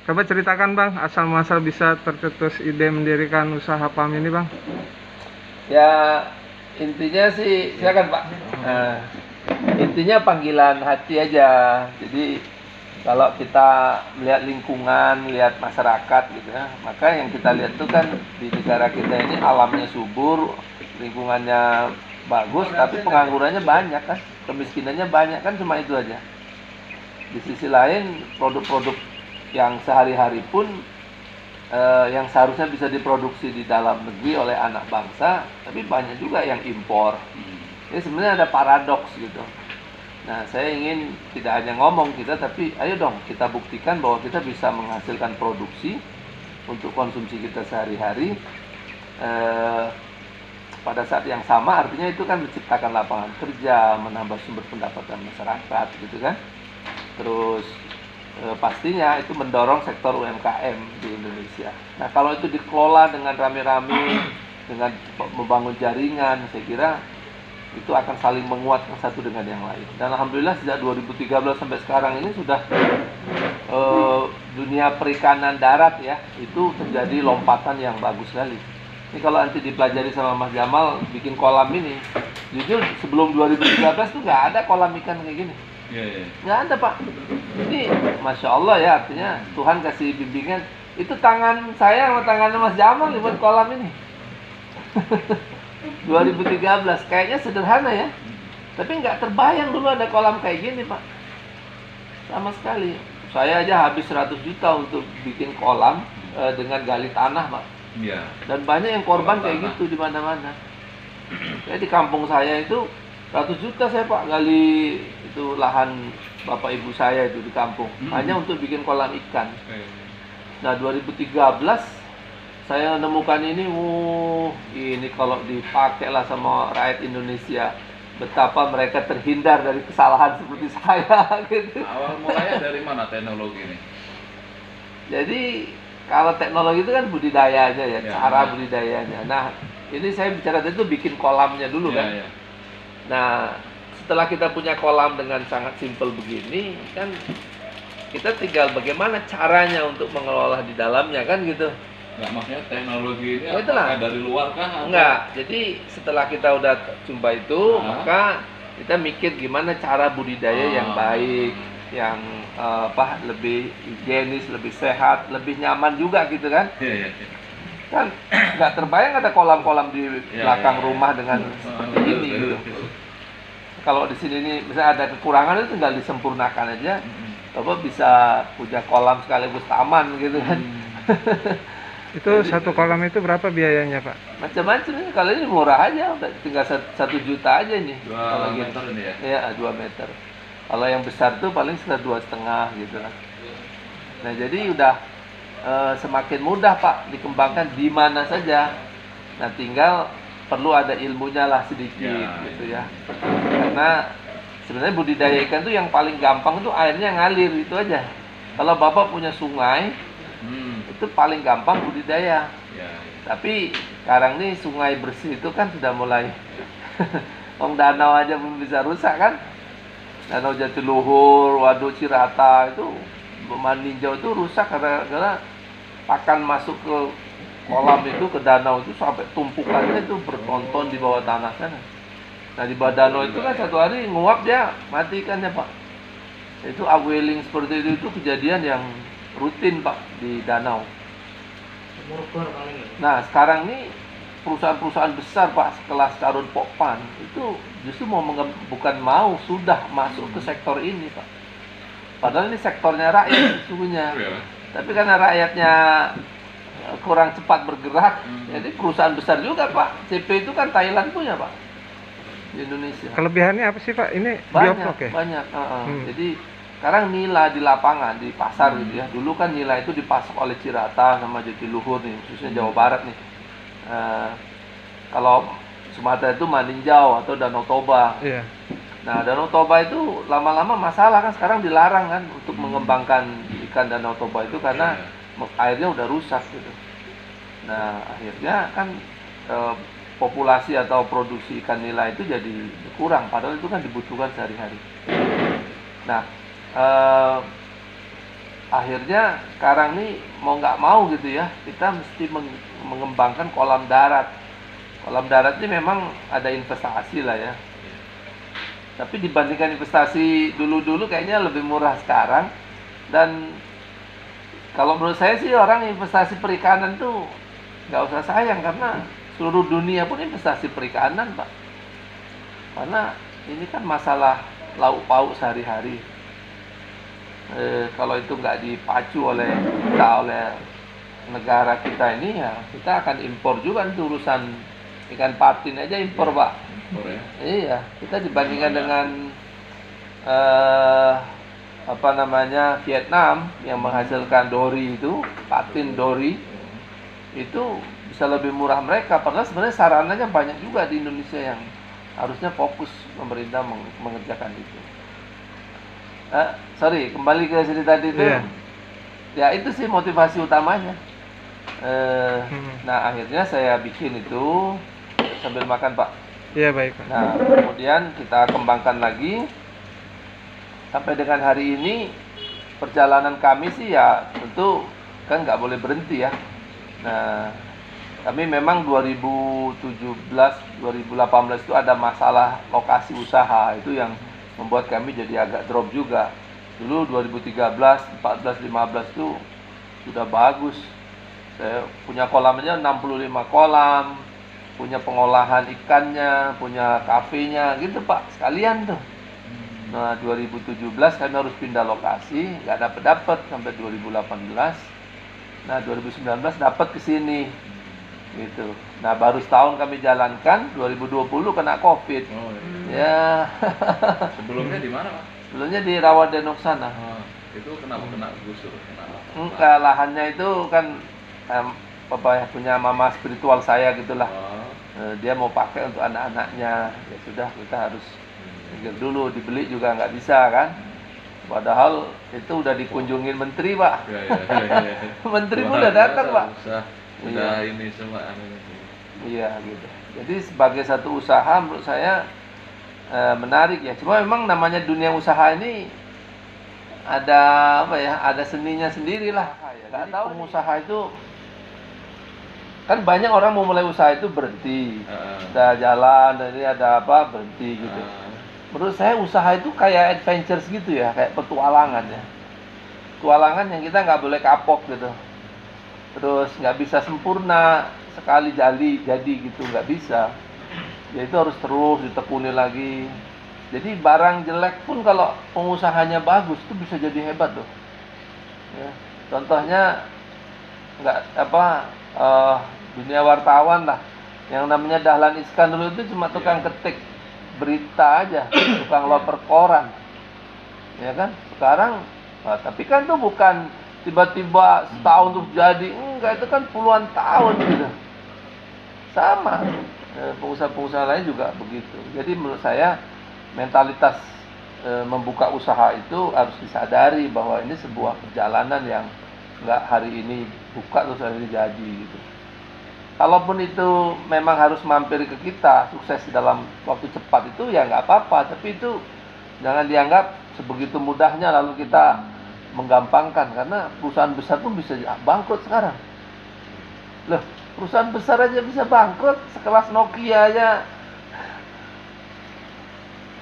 Coba ceritakan Bang, asal muasal bisa tercetus ide mendirikan usaha PAM ini Bang. Ya intinya sih, silakan Pak. Nah, intinya panggilan hati aja. Jadi kalau kita melihat lingkungan, melihat masyarakat gitu ya, maka yang kita lihat tuh kan di negara kita ini alamnya subur, lingkungannya bagus, tapi penganggurannya banyak kan, kemiskinannya banyak kan, cuma itu aja. Di sisi lain produk-produk yang sehari-hari pun yang seharusnya bisa diproduksi di dalam negeri oleh anak bangsa, tapi banyak juga yang impor. Jadi sebenarnya ada paradoks gitu. Nah, saya ingin tidak hanya ngomong kita, tapi ayo dong kita buktikan bahwa kita bisa menghasilkan produksi untuk konsumsi kita sehari-hari. Pada saat yang sama artinya itu kan menciptakan lapangan kerja, menambah sumber pendapatan masyarakat gitu kan. Terus pastinya itu mendorong sektor UMKM di Indonesia. Nah, kalau itu dikelola dengan rame-rame, dengan membangun jaringan, saya kira itu akan saling menguatkan satu dengan yang lain. Dan alhamdulillah sejak 2013 sampai sekarang ini sudah dunia perikanan darat ya, itu terjadi lompatan yang bagus sekali. Ini kalau nanti dipelajari sama Mas Jamal bikin kolam ini, jujur sebelum 2013 tuh nggak ada kolam ikan kayak gini. Nggak ada Pak. Ini Masya Allah ya, artinya Tuhan kasih bimbingan. Itu tangan saya sama tangannya Mas Jamal buat kolam ini. 2013, kayaknya sederhana ya. Tapi nggak terbayang dulu ada kolam kayak gini Pak. Sama sekali. Saya aja habis 100 juta untuk bikin kolam dengan gali tanah Pak. Iya. Dan banyak yang korban kayak gitu di mana-mana. Ya, di kampung saya itu 100 juta saya Pak gali itu lahan bapak ibu saya itu di kampung hanya untuk bikin kolam ikan. Nah 2013 saya nemukan ini, ini kalau dipakai lah sama rakyat Indonesia, betapa mereka terhindar dari kesalahan seperti saya gitu. Awal mulanya dari mana teknologi ini? Jadi kalau teknologi itu kan budidayanya ya, cara budidayanya. Nah ini saya bicara tadi itu bikin kolamnya dulu kan. Nah setelah kita punya kolam dengan sangat simpel begini kan, kita tinggal bagaimana caranya untuk mengelola di dalamnya kan gitu. Nggak, maksudnya teknologi ini Ya, itulah. dari luar kah? Enggak, jadi setelah kita udah coba itu, maka kita mikir gimana cara budidaya yang baik, yang lebih higienis, lebih sehat, lebih nyaman juga gitu kan. Kan nggak terbayang ada kolam-kolam di belakang rumah dengan seperti ini gitu. Kalau di sini ini misalnya ada kekurangan itu tinggal disempurnakan aja. Bapak bisa punya kolam sekaligus taman gitu kan. Itu satu kolam itu berapa biayanya Pak? Macam-macam ini, kalau ini murah aja, tinggal 1 juta aja nih. 2 meter ini ya? Iya, 2 meter. Kalau yang besar tuh paling sekitar 2,5 gitu lah. Nah jadi udah semakin mudah Pak dikembangkan di mana saja. Nah tinggal perlu ada ilmunya lah sedikit gitu ya. Karena sebenarnya budidaya ikan tuh yang paling gampang tuh airnya ngalir itu aja. Kalau Bapak punya sungai, itu paling gampang budidaya. Tapi sekarang nih sungai bersih itu kan sudah mulai danau aja belum bisa rusak kan. Danau Jatiluhur, Waduk Cirata itu meninjau itu rusak karena pakan masuk ke kolam itu, ke danau itu sampai tumpukannya itu bertonton di bawah tanah sana. Nah di bawah danau itu kan satu hari nguap dia mati ikannya Pak. Itu upwelling seperti itu kejadian yang rutin Pak di danau. Nah sekarang ini perusahaan-perusahaan besar Pak sekelas Carun Pokpan itu justru sudah masuk ke sektor ini Pak. Padahal ini sektornya rakyat sesungguhnya. Tapi karena rakyatnya kurang cepat bergerak, jadi perusahaan besar juga Pak. CP itu kan Thailand punya Pak di Indonesia. Kelebihannya apa sih Pak? Ini Banyak, ya? banyak. Jadi sekarang nilai di lapangan, di pasar gitu ya. Dulu kan nilai itu dipasok oleh Cirata sama Jatiluhur nih, khususnya Jawa Barat nih. Kalau Sumatera itu Maninjau atau Danau Toba. Nah Danau Toba itu lama-lama masalah kan, sekarang dilarang kan untuk mengembangkan ikan Danau Toba itu karena airnya udah rusak gitu. Nah akhirnya kan populasi atau produksi ikan nila itu jadi kurang, padahal itu kan dibutuhkan sehari-hari. Nah akhirnya sekarang nih mau nggak mau gitu ya, kita mesti mengembangkan kolam darat. Kolam darat ini memang ada investasi lah ya. Tapi dibandingkan investasi dulu-dulu kayaknya lebih murah sekarang. Dan kalau menurut saya sih orang investasi perikanan tuh nggak usah sayang, karena seluruh dunia pun investasi perikanan, Pak. Karena ini kan masalah lauk pauk sehari-hari. Kalau itu nggak dipacu oleh negara kita ini, ya kita akan impor juga itu urusan ikan patin aja impor, Pak. Impor ya. Iya, kita dibandingkan dengan Vietnam yang menghasilkan dori itu, patin dori itu bisa lebih murah mereka. Padahal sebenarnya sarananya banyak juga di Indonesia yang harusnya fokus pemerintah mengerjakan itu. Kembali ke cerita tadi itu. Iya. Ya itu sih motivasi utamanya. Nah akhirnya saya bikin itu sambil makan, Pak. Iya, baik, Pak. Nah kemudian kita kembangkan lagi sampai dengan hari ini. Perjalanan kami sih ya tentu kan nggak boleh berhenti ya. Nah kami memang 2017, 2018 itu ada masalah lokasi usaha, itu yang membuat kami jadi agak drop juga. Dulu 2013, 14, 15 itu sudah bagus. Saya punya kolam aja 65 kolam, punya pengolahan ikannya, punya kafenya gitu, Pak, sekalian tuh. Nah 2017 kami harus pindah lokasi, nggak dapet sampai 2018. Nah 2019 dapat ke sini gitu. Nah baru setahun kami jalankan, 2020 kena COVID. Oh, iya. Ya. Sebelumnya di mana, Pak? Sebelumnya di Rawadenok sana. Itu kenapa kena gusur? Kenapa? Enggak, lahannya itu kan punya mama spiritual saya gitulah. Dia mau pakai untuk anak-anaknya. Ya sudah, kita harus pikir dulu, dibeli juga nggak bisa kan. Padahal itu udah dikunjungin menteri, Pak. Ya. Menteri pun udah datang, Pak. Udah ini semua. Iya gitu. Jadi sebagai satu usaha menurut saya menarik ya. Cuma memang namanya dunia usaha ini ada ada seninya sendiri lah. Nggak tahu pengusaha itu kan banyak orang mau mulai usaha itu berhenti, udah jalan dan ini ada berhenti gitu. Menurut saya usaha itu kayak adventures gitu ya, kayak petualangan ya. Petualangan yang kita nggak boleh kapok gitu. Terus nggak bisa sempurna sekali jadi gitu, nggak bisa. Ya itu harus terus ditekuni lagi. Jadi barang jelek pun kalau pengusahanya bagus itu bisa jadi hebat loh. Ya, contohnya dunia wartawan lah, yang namanya Dahlan Iskan dulu itu cuma tukang ketik berita aja, tukang loper koran, ya kan. Sekarang, tapi kan tuh bukan tiba-tiba setahun terus jadi, enggak, itu kan puluhan tahun gitu. Sama, pengusaha-pengusaha lain juga begitu. Jadi menurut saya mentalitas membuka usaha itu harus disadari bahwa ini sebuah perjalanan yang enggak hari ini buka terus hari ini jadi gitu. Kalaupun itu memang harus mampir ke kita, sukses dalam waktu cepat itu ya nggak apa-apa. Tapi itu jangan dianggap sebegitu mudahnya lalu kita menggampangkan, karena perusahaan besar pun bisa bangkrut sekarang. Loh, perusahaan besar aja bisa bangkrut, sekelas Nokia aja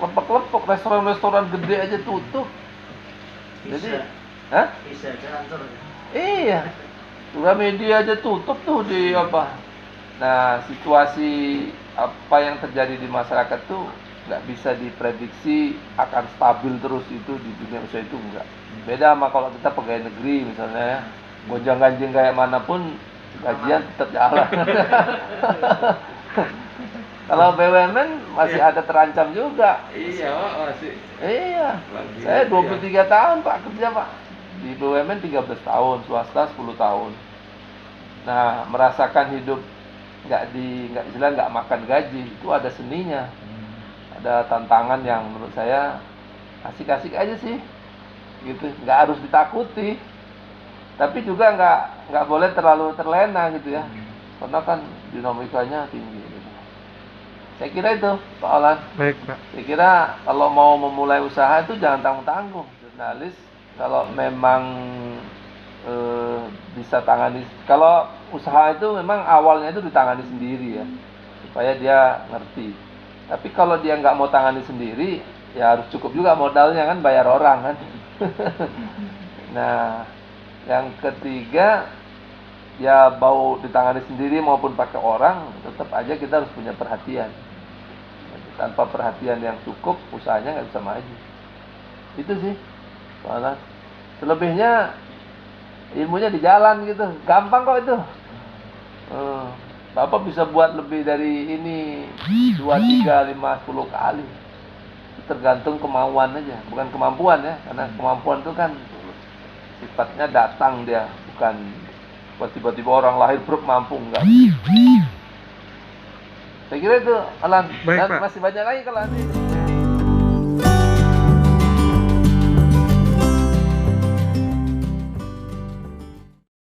lepek-lepek, restoran-restoran gede aja tutup. Jadi, bisa kantor. Iya, Media aja tutup tuh di Nah, situasi apa yang terjadi di masyarakat tuh nggak bisa diprediksi akan stabil terus itu di dunia usaha itu, enggak. Beda sama kalau kita pegawai negeri misalnya ya, gonjang-ganjing kayak manapun gajian tetap jalan. Kalau BUMN masih ada terancam juga. Iya, Pak, masih. Iya. Lagi Saya ya. 23 tahun Pak kerja, Pak. Di BUMN 13 tahun, swasta 10 tahun. Nah, merasakan hidup nggak makan gaji, itu ada seninya. Ada tantangan yang menurut saya asik-asik aja sih. Gitu, nggak harus ditakuti. Tapi juga nggak boleh terlalu terlena gitu ya. Karena kan dinamikanya tinggi gitu. Saya kira itu, Pak Olan. Baik, Pak. Saya kira kalau mau memulai usaha itu jangan tanggung-tanggung. Jurnalis kalau memang bisa tangani. Kalau usaha itu memang awalnya itu ditangani sendiri ya, supaya dia ngerti. Tapi kalau dia nggak mau tangani sendiri, ya harus cukup juga modalnya kan, bayar orang kan. Nah, yang ketiga, ya mau ditangani sendiri maupun pakai orang, tetap aja kita harus punya perhatian. Tanpa perhatian yang cukup, usahanya nggak bisa maju. Itu sih, soalnya selebihnya ilmunya di jalan gitu, gampang kok itu. Bapak bisa buat lebih dari ini 2, 3, 5, 10 kali. Tergantung kemauan aja, bukan kemampuan ya, karena kemampuan itu kan sifatnya datang dia, bukan tiba-tiba orang lahir bruk mampu, enggak. Saya kira itu, Alan. Baik, Dan Pak. masih banyak lagi kalau nanti.